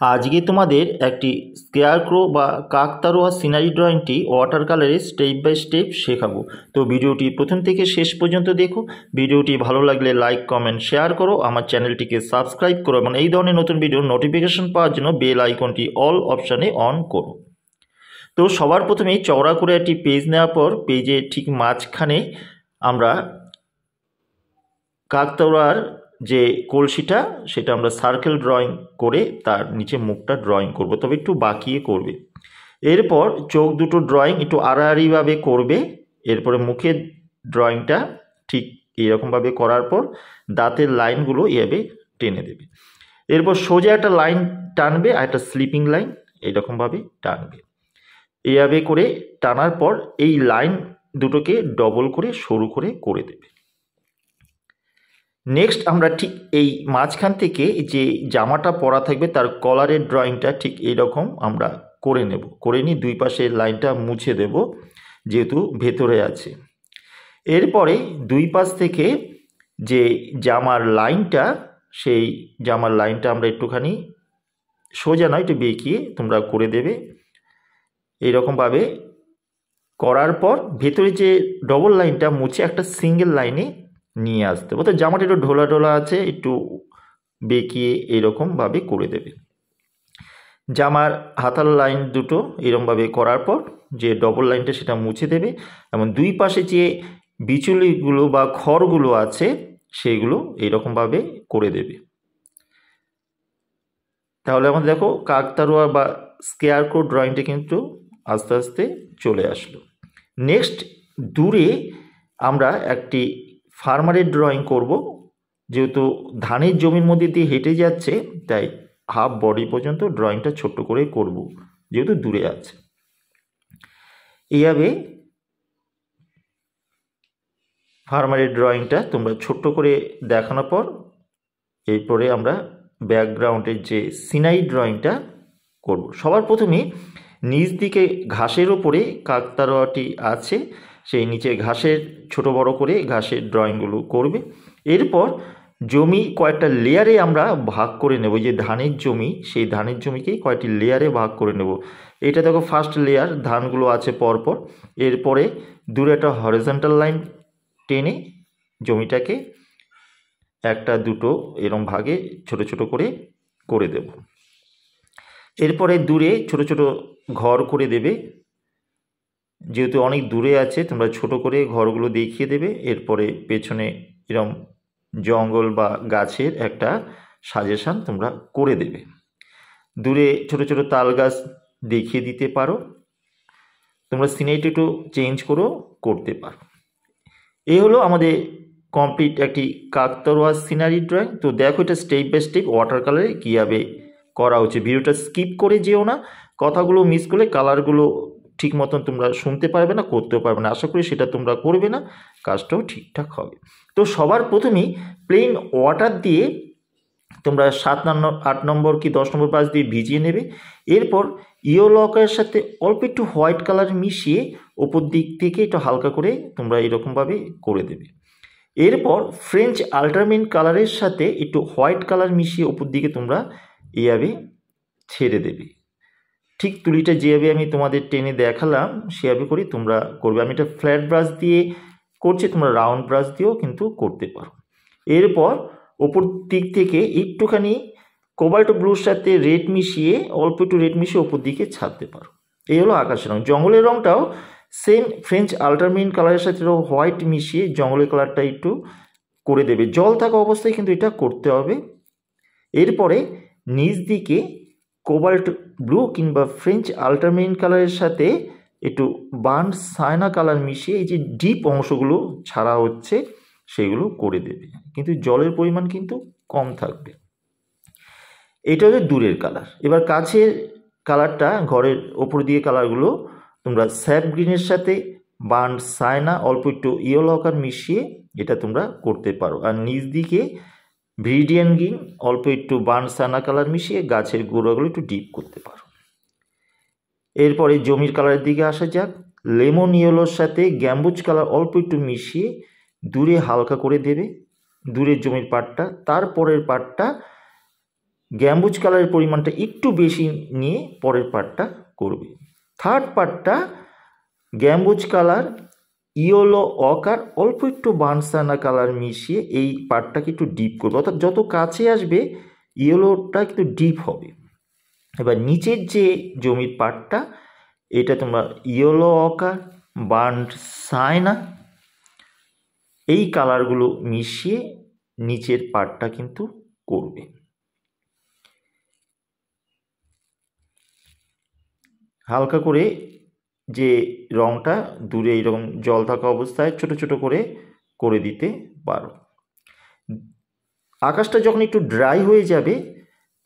আজকে তোমাদের একটি স্কেয়ারক্রো বা কাকতাড়ুয়া সিনারি ড্রয়িংটি ওয়াটার কালারে স্টেপ বাই স্টেপ শেখাবো। তো ভিডিওটি প্রথম থেকে শেষ পর্যন্ত দেখো। ভিডিওটি ভালো লাগলে লাইক কমেন্ট শেয়ার করো, আমার চ্যানেলটিকে সাবস্ক্রাইব করো এবং এই ধরনের নতুন ভিডিওর নোটিফিকেশন পাওয়ার জন্য বেল আইকনটি অল অপশানে অন করো। তো সবার প্রথমেই চওড়া করে একটি পেজ নেওয়ার পর পেজের ঠিক মাঝখানে আমরা কাকতাড়ুয়ার যে কলসিটা সেটা আমরা সার্কেল ড্রয়িং করে তার নিচে মুখটা ড্রয়িং করব, তবে একটু বাঁকিয়ে করবে। এরপর চোখ দুটো ড্রয়িং একটু আড়াআড়িভাবে করবে। এরপরে মুখের ড্রয়িংটা ঠিক এরকমভাবে করার পর দাঁতের লাইনগুলো এভাবে টেনে দেবে। এরপর সোজা একটা লাইন টানবে আর একটা স্লিপিং লাইন এইরকমভাবে টানবে। এইভাবে করে টানার পর এই লাইন দুটোকে ডবল করে সরু করে করে দেবে। নেক্সট আমরা ঠিক এই মাঝখান থেকে যে জামাটা পরা থাকবে তার কলারের ড্রয়িংটা ঠিক এইরকম আমরা করে নেব। করে নিয়ে দুই পাশের লাইনটা মুছে দেব যেহেতু ভেতরে আছে। এরপরে দুই পাশ থেকে যে জামার লাইনটা সেই জামার লাইনটা আমরা একটুখানি সোজা নয় একটু বেঁকিয়ে তোমরা করে দেবে। এইরকমভাবে করার পর ভেতরে যে ডবল লাইনটা মুছে একটা সিঙ্গেল লাইনে নিয়ে আসতে হবে। তো জামাটা একটু ঢোলা ঢোলা আছে, একটু বেঁকিয়ে এইরকমভাবে করে দেবে। জামার হাতার লাইন দুটো এরকমভাবে করার পর যে ডবল লাইনটা সেটা মুছে দেবে এবং দুই পাশে যে বিচুলিগুলো বা খড়গুলো আছে সেইগুলো এইরকমভাবে করে দেবে। তাহলে আমাদের দেখো কাকতাড়ুয়া বা স্কেয়ারক্রো ড্রয়িংটা কিন্তু আস্তে আস্তে চলে আসলো। নেক্সট দূরে আমরা একটি ফার্মারের ড্রয়িং করব। যেহেতু ধানের জমির মধ্যে দিয়ে হেঁটে যাচ্ছে তাই হাফ বডি পর্যন্ত ড্রয়িংটা ছোট্ট করে করব যেহেতু দূরে আছে। এইভাবে ফার্মারের ড্রয়িংটা তোমরা ছোট্ট করে দেখানোর পর এরপরে আমরা ব্যাকগ্রাউন্ডের যে সিনারি ড্রয়িংটা করব। সবার প্রথমে নিচ দিকে ঘাসের ওপরে কাকতাড়ুয়াটি আছে সেই নিচে ঘাসের ছোট বড় করে ঘাসের ড্রয়িংগুলো করবে। এরপর জমি কয়েকটা লেয়ারে আমরা ভাগ করে নেব। যে ধানের জমি সেই ধানের জমিকে কয়েকটি লেয়ারে ভাগ করে নেব। এটা দেখো ফার্স্ট লেয়ার, ধানগুলো আছে পরপর। এরপরে দূরে একটা হরিজন্টাল লাইন টেনে জমিটাকে একটা দুটো এরম ভাগে ছোট ছোট করে করে দেব। এরপরে দূরে ছোট ছোট ঘর করে দেবে। যেহেতু অনেক দূরে আছে তোমরা ছোট করে ঘরগুলো দেখিয়ে দেবে। এরপরে পেছনে এরম জঙ্গল বা গাছের একটা সাজেশান তোমরা করে দেবে। দূরে ছোট ছোট তাল গাছ দেখিয়ে দিতে পারো। তোমরা সিনারিটা একটু চেঞ্জ করেও করতে পারো। এই হলো আমাদের কমপ্লিট একটি কাকতাড়ুয়া সিনারি ড্রয়িং। তো দেখো এটা স্টেপ বাই স্টেপ ওয়াটার কালারে কীভাবে করা হচ্ছে। ভিডিওটা স্কিপ করে যেও না, কথাগুলো মিস করলে কালারগুলো ঠিক মতন তোমরা শুনতে পারবে না, করতেও পারবে না। আশা করি সেটা তোমরা করবে না, কাজটাও ঠিকঠাক হবে। তো সবার প্রথমেই প্লেন ওয়াটার দিয়ে তোমরা 7, 8 নম্বর কি 10 নম্বর ব্রাশ দিয়ে ভিজিয়ে নেবে। এরপর ইয়েলো আকারের সাথে অল্প একটু হোয়াইট কালার মিশিয়ে ওপর দিক থেকে একটু হালকা করে তোমরা এরকমভাবে করে দেবে। এরপর ফ্রেঞ্চ আল্ট্রামেন্ট কালারের সাথে একটু হোয়াইট কালার মিশিয়ে ওপর দিকে তোমরা এইভাবে ছেড়ে দেবে। ঠিক তুলিটা যেভাবে আমি তোমাদের টেনে দেখালাম সেভাবে করে তোমরা করবে। আমি এটা ফ্ল্যাট ব্রাশ দিয়ে করছি, তোমরা রাউন্ড ব্রাশ দিয়েও কিন্তু করতে পারো। এরপর ওপর দিক থেকে একটুখানি কোবাল্ট ব্লুর সাথে রেড মিশিয়ে অল্প একটু রেড মিশিয়ে ওপর দিকে ছাড়তে পারো। এই হলো আকাশের রঙ। জঙ্গলের রঙটাও সেম ফ্রেঞ্চ আল্ট্রামেন্ট কালারের সাথে হোয়াইট মিশিয়ে জঙ্গলের কালারটা একটু করে দেবে। জল থাকা অবস্থায় কিন্তু এটা করতে হবে। এরপরে নিচ দিকে কোবাল্ট ব্লু কিংবা ফ্রেঞ্চ আল্ট্রামেন্ট কালারের সাথে একটু বার্ন সায়না কালার মিশিয়ে এই যে ডিপ অংশগুলো ছাড়া হচ্ছে সেগুলো করে দেবে, কিন্তু জলের পরিমাণ কিন্তু কম থাকবে। এটা হচ্ছে দূরের কালার। এবার কাছের কালারটা ঘরের ওপর দিয়ে কালারগুলো তোমরা স্যাপ গ্রিনের সাথে বার্ন সায়না অল্প একটু ইয়েলো আকার মিশিয়ে এটা তোমরা করতে পারো। আর নিচ দিকে ভিডিয়ান গ্রিন অল্প একটু বার্ন সায়না কালার মিশিয়ে গাছের গোড়াগুলো একটু ডিপ করতে পারো। এরপরে জমির কালারের দিকে আসা যাক। লেমন ইয়েলোর সাথে গ্যাম্বুজ কালার অল্প একটু মিশিয়ে দূরে হালকা করে দেবে, দূরের জমির পাটটা। তারপরের পাটটা গ্যাম্বুজ কালারের পরিমাণটা একটু বেশি নিয়ে পরের পার্টটা করবে। থার্ড পার্টটা গ্যাম্বুজ কালার, ইয়েলো অকার, অল্প একটু বার্নসানা কালার মিশিয়ে এই পার্টটাকে একটু ডিপ করবে, অর্থাৎ যত কাছে আসবে ইয়েলোটা একটু ডিপ হবে। এবার নিচের যে জমির পার্টটা, এটা তোমরা ইয়েলো অকার, বার্নসানা এই কালারগুলো মিশিয়ে নিচের পার্টটা কিন্তু করবে। হালকা করে যে রঙটা দূরে এইরকম জল থাকা অবস্থায় ছোট ছোট করে দিতে পারো। আকাশটা যখন একটু ড্রাই হয়ে যাবে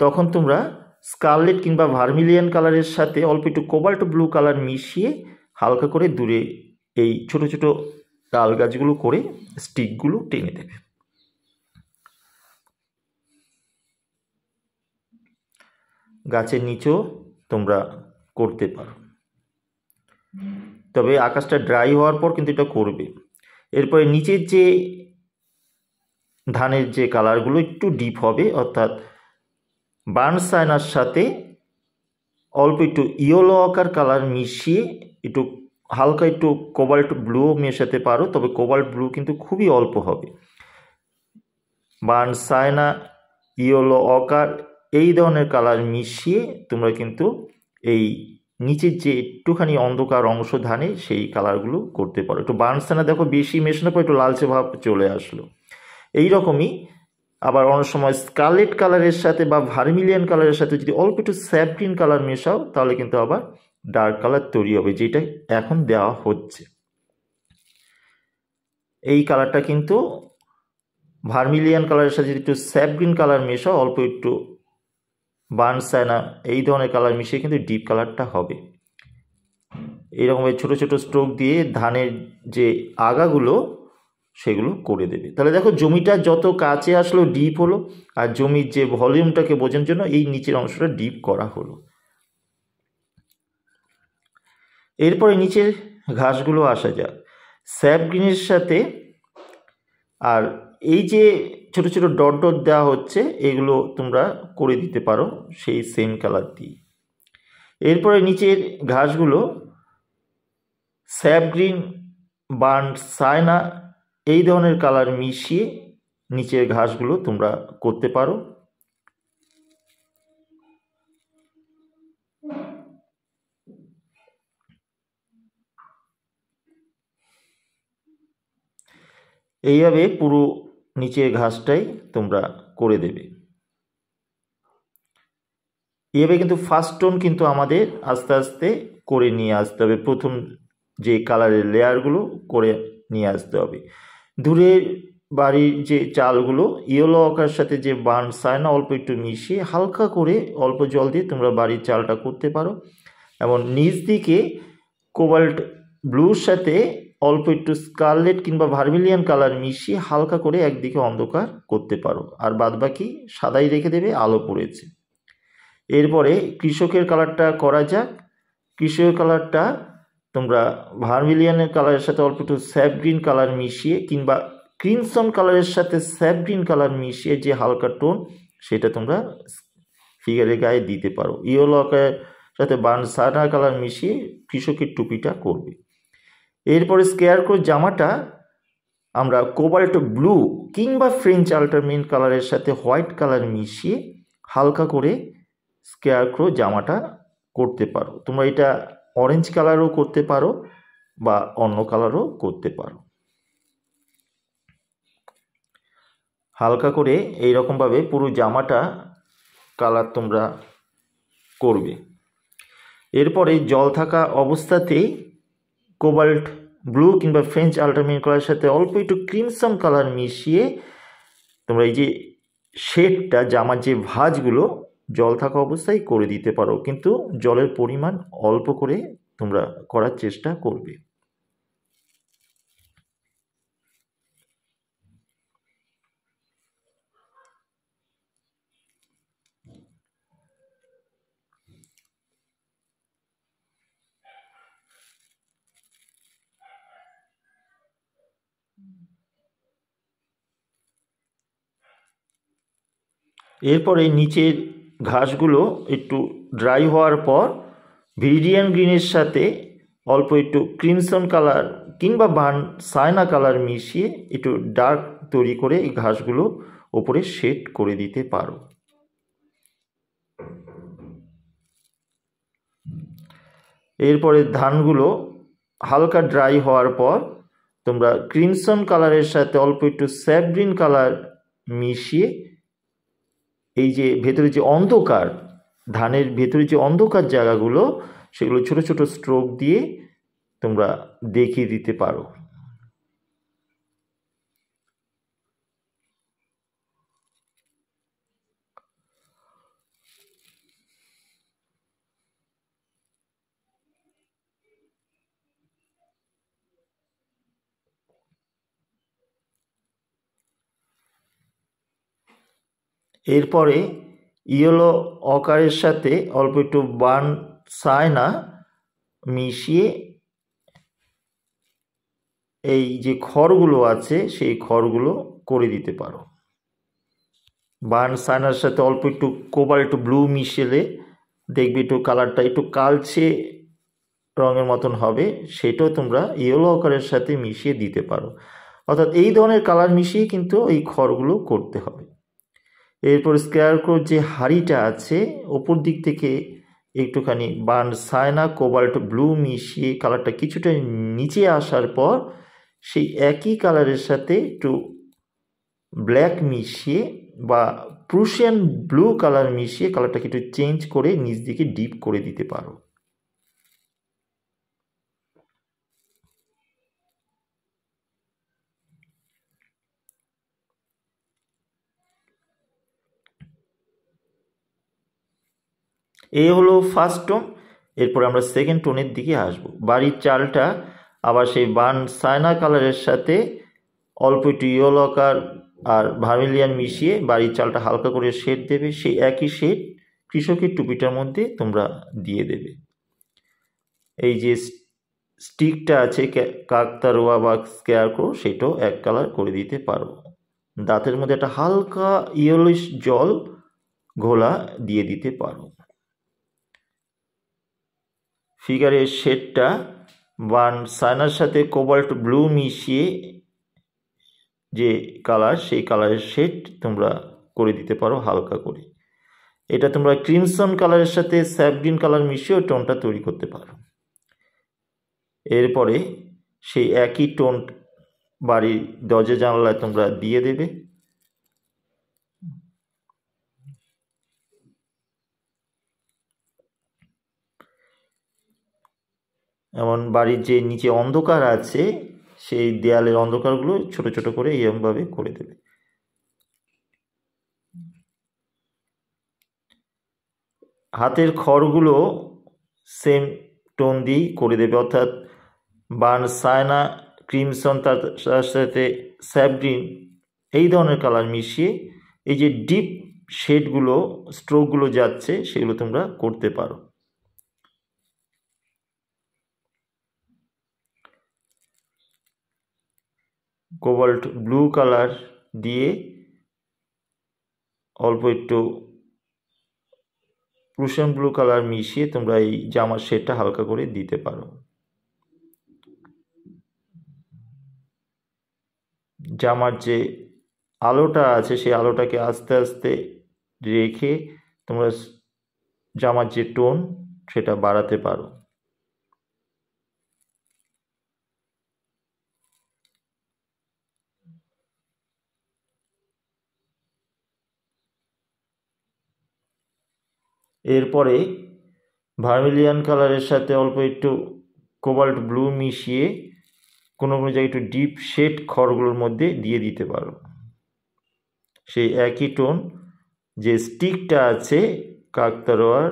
তখন তোমরা স্কারলেট কিংবা ভার্মিলিয়ন কালারের সাথে অল্প একটু কোবাল্ট ব্লু কালার মিশিয়ে হালকা করে দূরে এই ছোট ছোট তাল গাছগুলো করে স্টিকগুলো টেনে দেবে। গাছের নিচেও তোমরা করতে পারো, তবে আকাশটা ড্রাই হওয়ার পর কিন্তু এটা করবে। এরপরে নিচের যে ধানের যে কালারগুলো একটু ডিপ হবে, অর্থাৎ বার্নসাইনার সাথে অল্প একটু ইয়েলো অকার কালার মিশিয়ে একটু হালকা একটু কোবাল্ট ব্লুও মেশাতে পারো, তবে কোবাল্ট ব্লু কিন্তু খুবই অল্প হবে। বার্নসাইনা, ইয়েলো অকার এই ধরনের কালার মিশিয়ে তোমরা কিন্তু এই নিচের যে একটুখানি অন্ধকার অংশ ধানে সেই কালারগুলো করতে পারো। একটু বার্নসাইনা দেখো বেশি মেশানোর পর একটু লালচে ভাব চলে আসলো। এই রকমই আবার অনেক সময় স্কারলেট কালারের সাথে বা ভার্মিলিয়ন কালারের সাথে যদি অল্প একটু স্যাপ গ্রিন কালার মেশাও তাহলে কিন্তু আবার ডার্ক কালার তৈরি হবে, যেটা এখন দেওয়া হচ্ছে। এই কালারটা কিন্তু ভার্মিলিয়ন কালারের সাথে যদি একটু স্যাপ গ্রিন কালার মেশাও, অল্প একটু বার্নসাইনা এই ধরনের কালার মিশিয়ে কিন্তু ডিপ কালারটা হবে। এইরকম ছোট ছোট স্ট্রোক দিয়ে ধানের যে আগাগুলো সেগুলো করে দেবে। তাহলে দেখো জমিটা যত কাছে আসলো ডিপ হলো, আর জমির যে ভলিউমটাকে বোঝানোর জন্য এই নিচের অংশটা ডিপ করা হলো। এরপরে নিচের ঘাসগুলো আসা যাক। স্যাপ গ্রিনের সাথে আর এই যে ছোট ছোট ডট ডট দেওয়া হচ্ছে এগুলো তোমরা করে দিতে পারো সেই সেম কালার দিয়ে। এরপরে নিচের ঘাসগুলো স্যাপ গ্রিন, বার্নসাইনা এই ধরনের কালার মিশিয়ে নিচের ঘাসগুলো তোমরা করতে পারো। এইভাবে পুরো নিচের ঘাসটাই তোমরা করে দেবে। এইভাবে কিন্তু ফার্স্ট টোন কিন্তু আমাদের আস্তে আস্তে করে নিয়ে আসতে হবে। প্রথম যে কালারের লেয়ারগুলো করে নিয়ে আসতে হবে। দূরের বাড়ির যে চালগুলো ইয়েলো অকার সাথে যে বার্নসাইনা অল্প একটু মিশিয়ে হালকা করে অল্প জল দিয়ে তোমরা বাড়ির চালটা করতে পারো। এবং নিচ দিকে কোবাল্ট ব্লুর সাথে অল্প একটু স্কারলেট কিংবা ভার্মিলিয়ন কালার মিশিয়ে হালকা করে একদিকে অন্ধকার করতে পারো, আর বাদবাকি সাদাই রেখে দেবে, আলো পড়েছে। এরপরে কৃষকের কালারটা করা যাক। কৃষকের কালারটা তোমরা ভার্মিলিয়নের কালারের সাথে অল্প একটু স্যাপ গ্রিন কালার মিশিয়ে কিংবা ক্রিমসন কালারের সাথে স্যাপ গ্রিন কালার মিশিয়ে যে হালকা টোন সেটা তোমরা ফিগারের গায়ে দিতে পারো। ইয়েলো অকারের সাথে বার্নসাইনা কালার মিশিয়ে কৃষকের টুপিটা করবে। এরপরে স্কেয়ারক্রো জামাটা আমরা কোবাল্ট ব্লু কিংবা ফ্রেঞ্চ আল্টারমেন্ট কালারের সাথে হোয়াইট কালার মিশিয়ে হালকা করে স্কেয়ারক্রো জামাটা করতে পারো। তোমরা এটা অরেঞ্জ কালারও করতে পারো বা অন্য কালারও করতে পারো। হালকা করে এইরকমভাবে পুরো জামাটা কালার তোমরা করবে। এরপরে জল থাকা অবস্থাতেই কোবাল্ট ব্লু কিংবা ফ্রেঞ্চ আল্টারমেন্ট কালারের সাথে অল্প একটু ক্রিমসন কালার মিশিয়ে তোমরা এই যে শেডটা জামার যে ভাঁজগুলো জল থাকা অবস্থায় করে দিতে পারো, কিন্তু জলের পরিমাণ অল্প করে তোমরা করার চেষ্টা করবে। এরপরে নিচের ঘাসগুলো একটু ড্রাই হওয়ার পর ভিরিডিয়ান গ্রিনের সাথে অল্প একটু ক্রিমসন কালার কিংবা বার্ন সায়না কালার মিশিয়ে একটু ডার্ক তৈরি করে এই ঘাসগুলো ওপরে শেড করে দিতে পারো। এরপরে ধানগুলো হালকা ড্রাই হওয়ার পর তোমরা ক্রিমসন কালারের সাথে অল্প একটু স্যাপ গ্রিন কালার মিশিয়ে এই যে ভেতরে যে অন্ধকার, ধানের ভেতরে যে অন্ধকার জায়গাগুলো সেগুলো ছোট ছোট স্ট্রোক দিয়ে তোমরা দেখিয়ে দিতে পারো। এরপরে ইয়েলো অকারের সাথে অল্প একটু বার্ন সায়না মিশিয়ে এই যে খড়গুলো আছে সেই খড়গুলো করে দিতে পারো। বার্ন সায়নার সাথে অল্প একটু কোবাল্ট ব্লু মিশেলে দেখবে একটু কালারটা একটু কালচে রঙের মতন হবে, সেটাও তোমরা ইয়েলো অকারের সাথে মিশিয়ে দিতে পারো। অর্থাৎ এই ধরনের কালার মিশিয়ে কিন্তু এই খড়গুলো করতে হবে। এরপর স্কেয়ারক্রোর যে হাড়িটা আছে ওপর দিক থেকে একটুখানি বার্ন সায়না কোবাল্ট ব্লু মিশিয়ে কালারটা কিছুটা নিচে আসার পর সেই একই কালারের সাথে একটু ব্ল্যাক মিশিয়ে বা প্রুশিয়ান ব্লু কালার মিশিয়ে কালারটাকে একটু চেঞ্জ করে নিচ দিকে ডিপ করে দিতে পারো। এই হলো ফার্স্ট টোন। এরপর আমরা সেকেন্ড টোনের দিকে আসব। বাড়ির চালটা আবার সেই বার্ন সায়না কালারের সাথে অল্প একটু ইয়েলো অকার আর ভার্মিলিয়ান মিশিয়ে বাড়ির চালটা হালকা করে শেড দেবে। সেই একই শেড কৃষকের টুপিটার মধ্যে তোমরা দিয়ে দেবে। এই যে স্টিকটা আছে কাকতারুয়া বা স্কেয়ারক্রো সেটাও এক কালার করে দিতে পারো। দাঁতের মধ্যে একটা হালকা ইয়েলোইশ জল ঘোলা দিয়ে দিতে পারো। ফিগারের শেডটা বার্ন সায়নার সাথে কোবাল্ট ব্লু মিশিয়ে যে কালার সেই কালারের শেড তোমরা করে দিতে পারো হালকা করে। এটা তোমরা ক্রিমসন কালারের সাথে স্যাপ গ্রিন কালার মিশিয়েও টোনটা তৈরি করতে পারো। এরপরে সেই একই টোন বাড়ির দরজা জানালায় তোমরা দিয়ে দেবে। এমন বাড়ির যে নিচে অন্ধকার আছে সেই দেয়ালের অন্ধকারগুলো ছোট ছোট করে এরকমভাবে করে দেবে। হাতের খড়গুলো সেম টোন দিয়েই করে দেবে, অর্থাৎ বার্ন সায়না ক্রিমসন তার সাথে স্যাপ গ্রিন এই ধরনের কালার মিশিয়ে এই যে ডিপ শেডগুলো স্ট্রোকগুলো যাচ্ছে সেগুলো তোমরা করতে পারো। কোবাল্ট ব্লু কালার দিয়ে অল্প একটু প্রুশিয়ান ব্লু কালার মিশিয়ে তোমরা এই জামার শেডটা হালকা করে দিতে পারো। জামার যে আলোটা আছে সেই আলোটাকে আস্তে আস্তে রেখে তোমরা জামার যে টোন সেটা বাড়াতে পারো। এরপরে ভার্মিলিয়ান কালারের সাথে অল্প একটু কোবাল্ট ব্লু মিশিয়ে কোনো কোনো জায়গায় একটু ডিপ শেড খড়গুলোর মধ্যে দিয়ে দিতে পারো। সেই একই টোন যে স্টিকটা আছে কাকতারোয়ার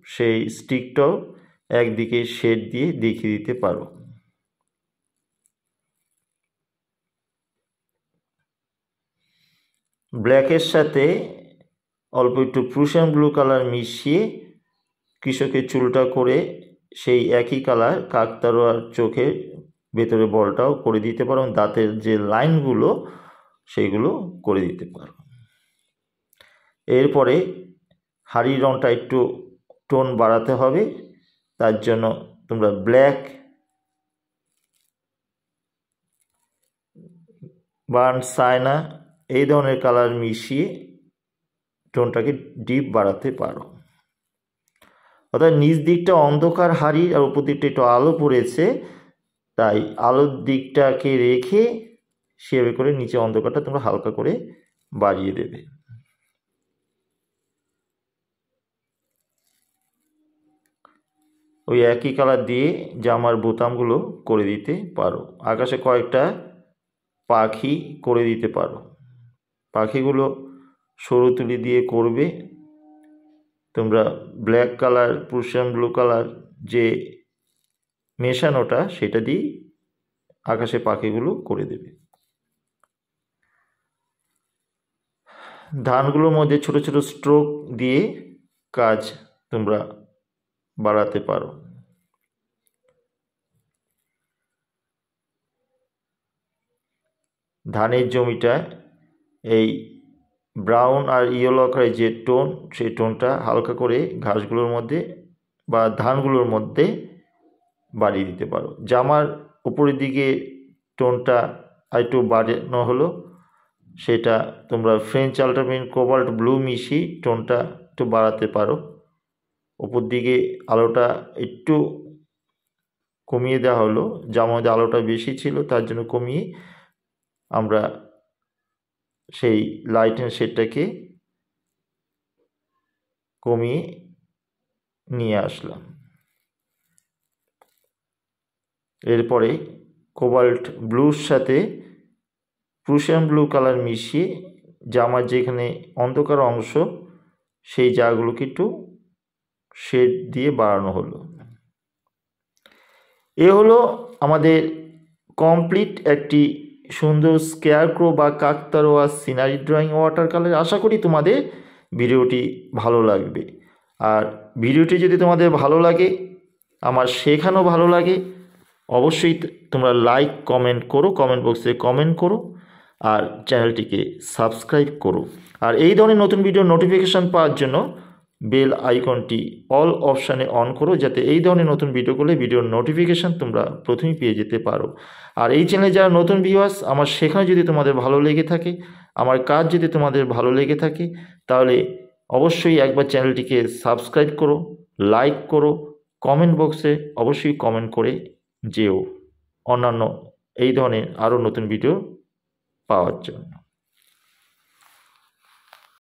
সেই স্টিকটাও একদিকে শেড দিয়ে দেখিয়ে দিতে পারো। ব্ল্যাকের সাথে অল্প একটু প্রুশিয়ান ব্লু কালার মিশিয়ে কৃষকের চুলটা করে সেই একই কালার কাকতারোয়ার চোখের ভেতরে বলটাও করে দিতে পারো, দাঁতের যে লাইনগুলো সেইগুলো করে দিতে পারো। এরপরে হাড়ির রঙটা একটু টোন বাড়াতে হবে, তার জন্য তোমরা ব্ল্যাক, বার্ন সাইনা এই ধরনের কালার মিশিয়ে টোনটাকে ডিপ বাড়াতে পারো। অর্থাৎ নিচ দিকটা অন্ধকার হাড়ির আর উপর দিকটা একটু আলো পড়েছে, তাই আলোর দিকটাকে রেখে সেভাবে করে নিচে অন্ধকারটা তোমরা হালকা করে বাড়িয়ে দেবে। ওই একই কালার দিয়ে জামার বোতামগুলো করে দিতে পারো। আকাশে কয়েকটা পাখি করে দিতে পারো। পাখিগুলো সরু তুলি দিয়ে করবে। তোমরা black colour, Prussian blue colour যে মেশানোটা সেটা দিয়ে আকাশে পাখিগুলো করে দেবে। ধানগুলোর মধ্যে ছোট ছোট স্ট্রোক দিয়ে কাজ তোমরা বাড়াতে পারো। ধানের জমিটা এই ব্রাউন আর ইয়েলো আকারের যে টোন, সেই টোনটা হালকা করে ঘাসগুলোর মধ্যে বা ধানগুলোর মধ্যে বাড়িয়ে দিতে পারো। জামার উপরের দিকে টোনটা আরেকটু বাড়ানো হলো, সেটা তোমরা ফ্রেঞ্চ আল্ট্রামারিন কোবাল্ট ব্লু মিশিয়ে টোনটা একটু বাড়াতে পারো। উপর দিকে আলোটা একটু কমিয়ে দেওয়া হলো, জামার মধ্যে আলোটা বেশি ছিল তার জন্য কমিয়ে আমরা সেই লাইটের শেডটাকে কমিয়ে নিয়ে আসলাম। এরপরে কোবাল্ট ব্লুর সাথে প্রুশিয়ান ব্লু কালার মিশিয়ে জামার যেখানে অন্ধকার অংশ সেই জায়গাগুলোকে একটু শেড দিয়ে বাড়ানো হলো। এ হলো আমাদের কমপ্লিট একটি সুন্দর স্কেয়ারক্রো বা কাকতাড়ুয়া সিনারি ড্রয়িং ওয়াটার কালার। আশা করি তোমাদের ভিডিওটি ভালো লাগবে। আর ভিডিওটি যদি তোমাদের ভালো লাগে, আমার শেখানো ভালো লাগে, অবশ্যই তোমরা লাইক কমেন্ট করো, কমেন্ট বক্সে কমেন্ট করো, আর চ্যানেলটিকে সাবস্ক্রাইব করো। আর এই ধরনের নতুন ভিডিও নোটিফিকেশান পাওয়ার জন্য বেল আইকনটি অল অপশানে অন করো, যাতে এই ধরনের নতুন ভিডিওগুলো ভিডিওর নোটিফিকেশান তোমরা প্রথমেই পেয়ে যেতে পারো। আর এই চ্যানেলে যারা নতুন ভিউয়ার্স, আমার শেখানো যদি তোমাদের ভালো লেগে থাকে, আমার কাজ যদি তোমাদের ভালো লেগে থাকে, তাহলে অবশ্যই একবার চ্যানেলটিকে সাবস্ক্রাইব করো, লাইক করো, কমেন্ট বক্সে অবশ্যই কমেন্ট করে যেও অন্যান্য এই ধরনের আরও নতুন ভিডিও পাওয়ার জন্য।